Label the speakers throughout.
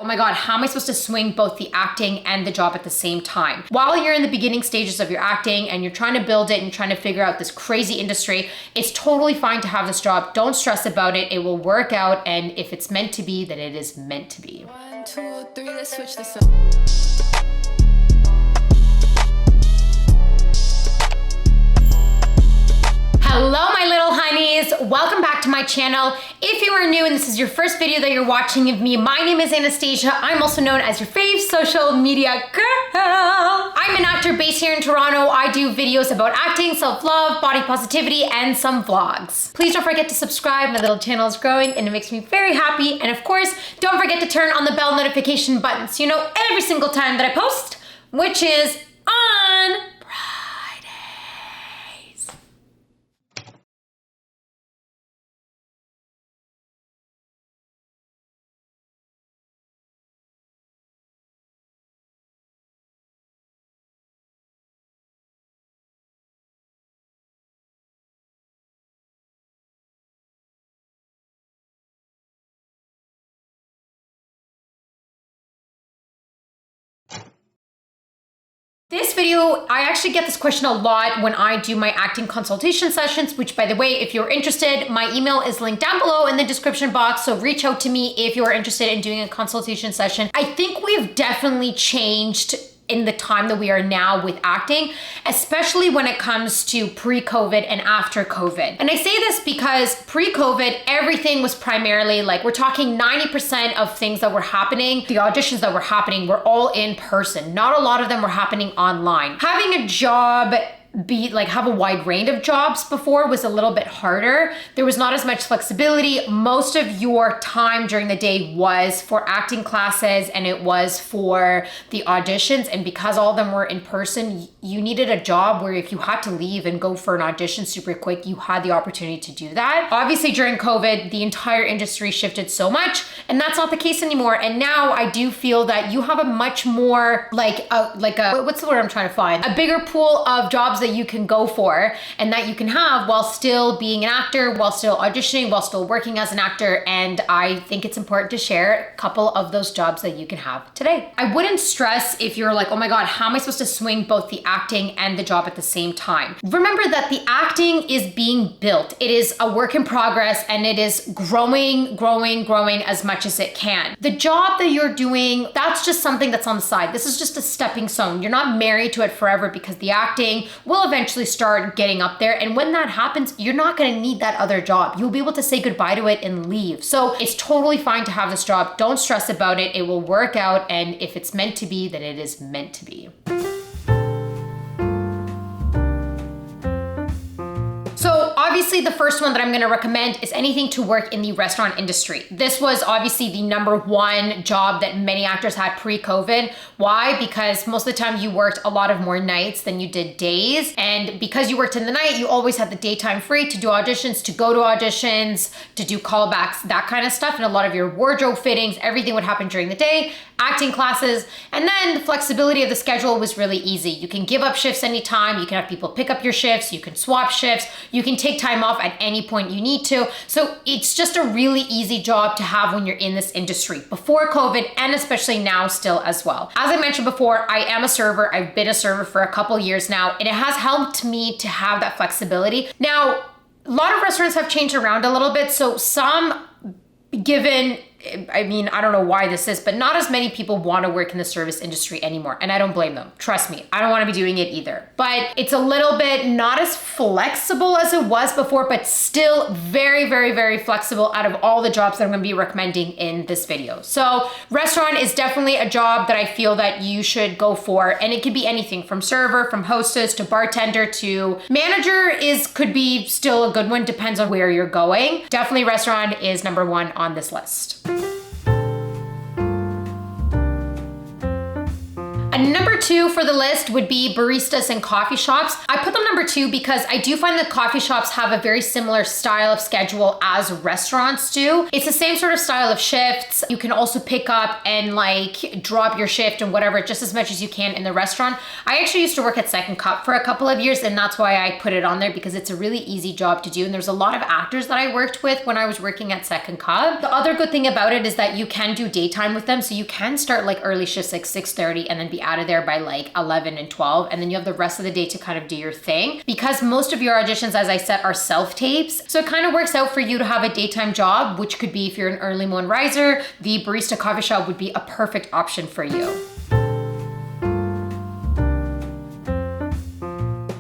Speaker 1: oh my God, how am I supposed to swing both the acting and the job at the same time? While you're in the beginning stages of your acting and you're trying to build it and you're trying to figure out this crazy industry, it's totally fine to have this job. Don't stress about it. It will work out. And if it's meant to be, then it is meant to be.
Speaker 2: 1, 2, 3, let's switch this up.
Speaker 1: Hello, my little honeys. Welcome back to my channel. If you are new and this is your first video that you're watching of me, my name is Anastasia. I'm also known as your fave social media girl. I'm an actor based here in Toronto. I do videos about acting, self-love, body positivity, and some vlogs. Please don't forget to subscribe. My little channel is growing and it makes me very happy. And of course, don't forget to turn on the bell notification button so you know every single time that I post, which is on this video, I actually get this question a lot when I do my acting consultation sessions, which by the way, if you're interested, my email is linked down below in the description box. So reach out to me if you're interested in doing a consultation session. I think we've definitely changed in the time that we are now with acting, especially when it comes to pre-COVID and after COVID. And I say this because pre-COVID, everything was primarily like, we're talking 90% of things that were happening, the auditions that were happening were all in person. Not a lot of them were happening online. Having a job have a wide range of jobs before was a little bit harder. There was not as much flexibility. Most of your time during the day was for acting classes and it was for the auditions. And because all of them were in person, you needed a job where if you had to leave and go for an audition super quick, you had the opportunity to do that. Obviously during COVID, the entire industry shifted so much and that's not the case anymore. And now I do feel that you have a much more what's the word I'm trying to find? A bigger pool of jobs that you can go for and that you can have while still being an actor, while still auditioning, while still working as an actor. And I think it's important to share a couple of those jobs that you can have today. I wouldn't stress if you're like, oh my God, how am I supposed to swing both the acting and the job at the same time? Remember that the acting is being built. It is a work in progress and it is growing as much as it can. The job that you're doing, that's just something that's on the side. This is just a stepping stone. You're not married to it forever because the acting will eventually start getting up there. And when that happens, you're not gonna need that other job. You'll be able to say goodbye to it and leave. So it's totally fine to have this job. Don't stress about it. It will work out. And if it's meant to be, then it is meant to be. So obviously the first one that I'm gonna recommend is anything to work in the restaurant industry. This was obviously the #1 job that many actors had pre-COVID. Why? Because most of the time you worked a lot of more nights than you did days. And because you worked in the night, you always had the daytime free to do auditions, to go to auditions, to do callbacks, that kind of stuff. And a lot of your wardrobe fittings, everything would happen during the day, acting classes. And then the flexibility of the schedule was really easy. You can give up shifts anytime. You can have people pick up your shifts. You can swap shifts. You can take time off at any point you need to. So it's just a really easy job to have when you're in this industry before COVID and especially now still as well. As I mentioned before, I am a server. I've been a server for a couple years now and it has helped me to have that flexibility. Now, a lot of restaurants have changed around a little bit. So some I don't know why this is, but not as many people want to work in the service industry anymore. And I don't blame them. Trust me, I don't want to be doing it either. But it's a little bit not as flexible as it was before, but still very, very, very flexible out of all the jobs that I'm going to be recommending in this video. So restaurant is definitely a job that I feel that you should go for. And it could be anything from server, from hostess to bartender to manager could be still a good one. Depends on where you're going. Definitely restaurant is #1 on this list. And number 2 for the list would be baristas and coffee shops. I put them number 2 because I do find that coffee shops have a very similar style of schedule as restaurants do. It's the same sort of style of shifts. You can also pick up and like drop your shift and whatever just as much as you can in the restaurant. I actually used to work at Second Cup for a couple of years, and that's why I put it on there, because it's a really easy job to do. And there's a lot of actors that I worked with when I was working at Second Cup. The other good thing about it is that you can do daytime with them. So you can start like early shifts like 6:30 and then be out of there by like 11 and 12. And then you have the rest of the day to kind of do your thing. Because most of your auditions, as I said, are self-tapes. So it kind of works out for you to have a daytime job, which could be if you're an early morning riser, the barista coffee shop would be a perfect option for you.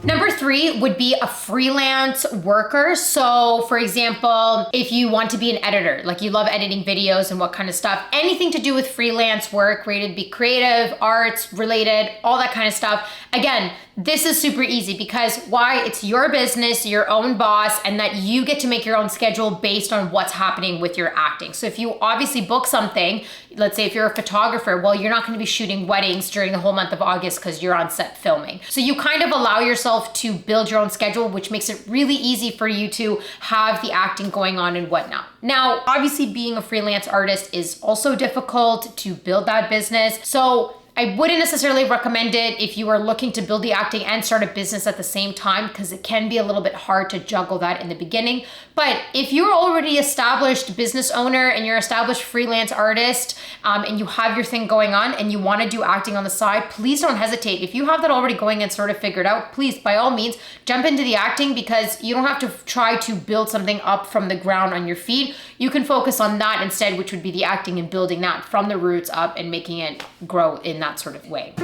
Speaker 1: Number 3 would be a freelance worker. So for example, if you want to be an editor, like you love editing videos and what kind of stuff, anything to do with freelance work, rated to be creative, arts related, all that kind of stuff. Again, this is super easy because why? It's your business, your own boss, and that you get to make your own schedule based on what's happening with your acting. So if you obviously book something, let's say if you're a photographer, well, you're not going to be shooting weddings during the whole month of August because you're on set filming. So you kind of allow yourself to build your own schedule, which makes it really easy for you to have the acting going on and whatnot. Now, obviously being a freelance artist is also difficult to build that business. So I wouldn't necessarily recommend it if you are looking to build the acting and start a business at the same time, because it can be a little bit hard to juggle that in the beginning. But if you're already established business owner and you're established freelance artist and you have your thing going on and you want to do acting on the side, please don't hesitate. If you have that already going and sort of figured out, please, by all means, jump into the acting, because you don't have to try to build something up from the ground on your feet. You can focus on that instead, which would be the acting and building that from the roots up and making it grow in that sort of way.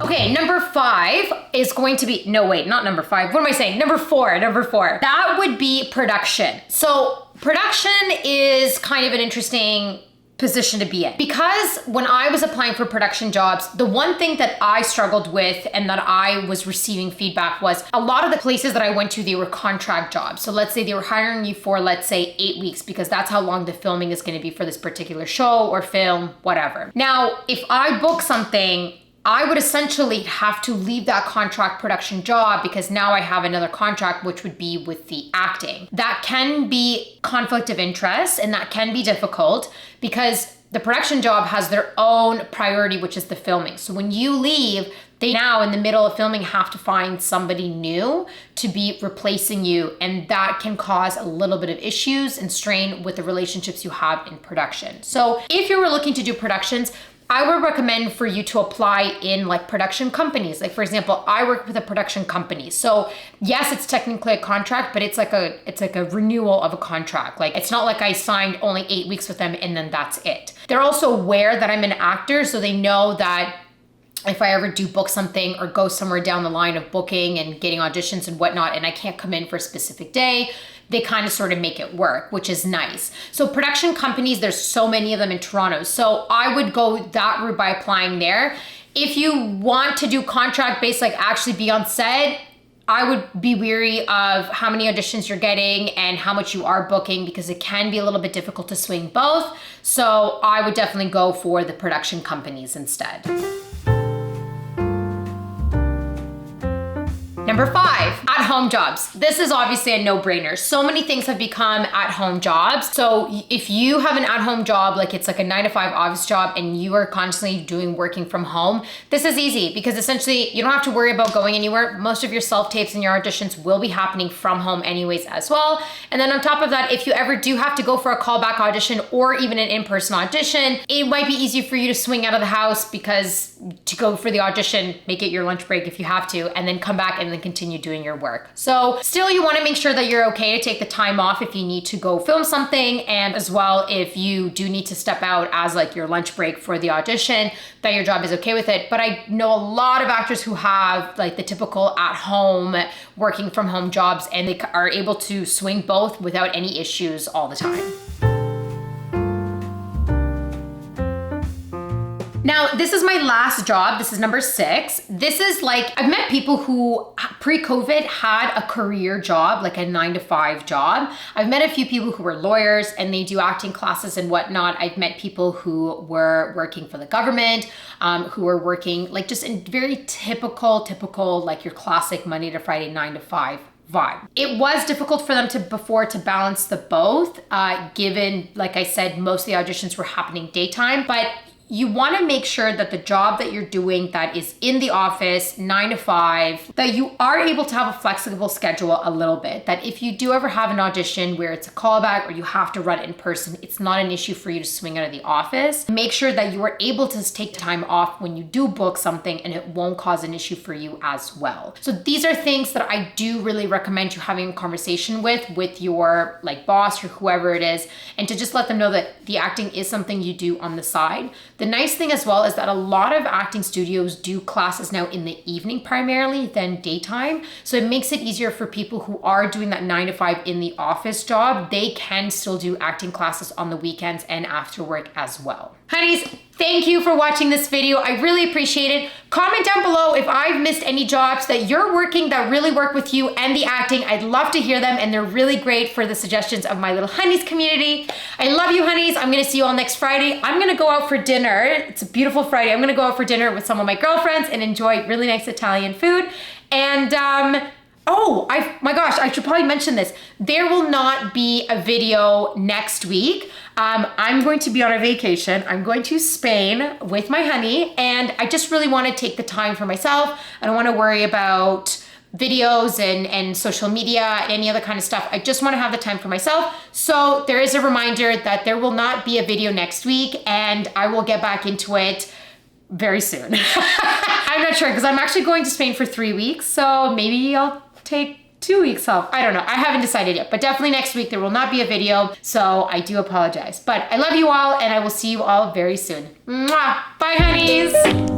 Speaker 1: Okay, number 5 is going to be, no wait, not number 5. What am I saying? Number 4. That would be production. So production is kind of an interesting position to be in, because when I was applying for production jobs, the one thing that I struggled with and that I was receiving feedback was a lot of the places that I went to, they were contract jobs. So let's say they were hiring you for, let's say 8 weeks, because that's how long the filming is going to be for this particular show or film, whatever. Now, if I book something, I would essentially have to leave that contract production job because now I have another contract, which would be with the acting. That can be conflict of interest, and that can be difficult because the production job has their own priority, which is the filming. So when you leave, they now in the middle of filming have to find somebody new to be replacing you. And that can cause a little bit of issues and strain with the relationships you have in production. So if you were looking to do productions, I would recommend for you to apply in like production companies. Like for example, I work with a production company. So yes, it's technically a contract, but it's like a renewal of a contract. Like it's not like I signed only 8 weeks with them and then that's it. They're also aware that I'm an actor, so they know that if I ever do book something or go somewhere down the line of booking and getting auditions and whatnot, and I can't come in for a specific day, they kind of sort of make it work, which is nice. So production companies, there's so many of them in Toronto. So I would go that route by applying there. If you want to do contract based, like actually be on set, I would be wary of how many auditions you're getting and how much you are booking, because it can be a little bit difficult to swing both. So I would definitely go for the production companies instead. Number 5, at-home jobs. This is obviously a no-brainer. So many things have become at-home jobs. So if you have an at-home job, like it's like a 9-to-5 office job and you are constantly working from home, this is easy because essentially you don't have to worry about going anywhere. Most of your self-tapes and your auditions will be happening from home anyways as well. And then on top of that, if you ever do have to go for a callback audition or even an in-person audition, it might be easier for you to swing out of the house because to go for the audition, make it your lunch break if you have to, and then come back and then continue doing your work. So still you want to make sure that you're okay to take the time off if you need to go film something, and as well if you do need to step out as like your lunch break for the audition, that your job is okay with it. But I know a lot of actors who have like the typical at home working from home jobs, and they are able to swing both without any issues all the time. Now, this is my last job. This is number 6. This is like, I've met people who pre-COVID had a career job, like a 9-to-5 job. I've met a few people who were lawyers and they do acting classes and whatnot. I've met people who were working for the government, who were working like just in very typical, like your classic Monday to Friday, 9-to-5 vibe. It was difficult for them to balance the both, given, like I said, most of the auditions were happening daytime, but you want to make sure that the job that you're doing that is in the office 9-to-5, that you are able to have a flexible schedule a little bit, that if you do ever have an audition where it's a callback or you have to run it in person, it's not an issue for you to swing out of the office. Make sure that you are able to take time off when you do book something and it won't cause an issue for you as well. So these are things that I do really recommend you having a conversation with your like boss or whoever it is, and to just let them know that the acting is something you do on the side. The nice thing as well is that a lot of acting studios do classes now in the evening primarily than daytime. So it makes it easier for people who are doing that 9-to-5 in the office job. They can still do acting classes on the weekends and after work as well. Honeys, thank you for watching this video. I really appreciate it. Comment down below if I've missed any jobs that you're working that really work with you and the acting. I'd love to hear them, and they're really great for the suggestions of my little honeys community. I love you, honeys. I'm gonna see you all next Friday. I'm gonna go out for dinner. It's a beautiful Friday. I'm gonna go out for dinner with some of my girlfriends and enjoy really nice Italian food. And oh, my gosh, I should probably mention this. There will not be a video next week. I'm going to be on a vacation. I'm going to Spain with my honey, and I just really want to take the time for myself. I don't want to worry about videos and social media and any other kind of stuff. I just want to have the time for myself. So there is a reminder that there will not be a video next week, and I will get back into it very soon. I'm not sure, because I'm actually going to Spain for 3 weeks, so maybe I'll take 2 weeks off. I don't know. I haven't decided yet, but definitely next week there will not be a video, so I do apologize. But I love you all, and I will see you all very soon. Mwah! Bye, honeys!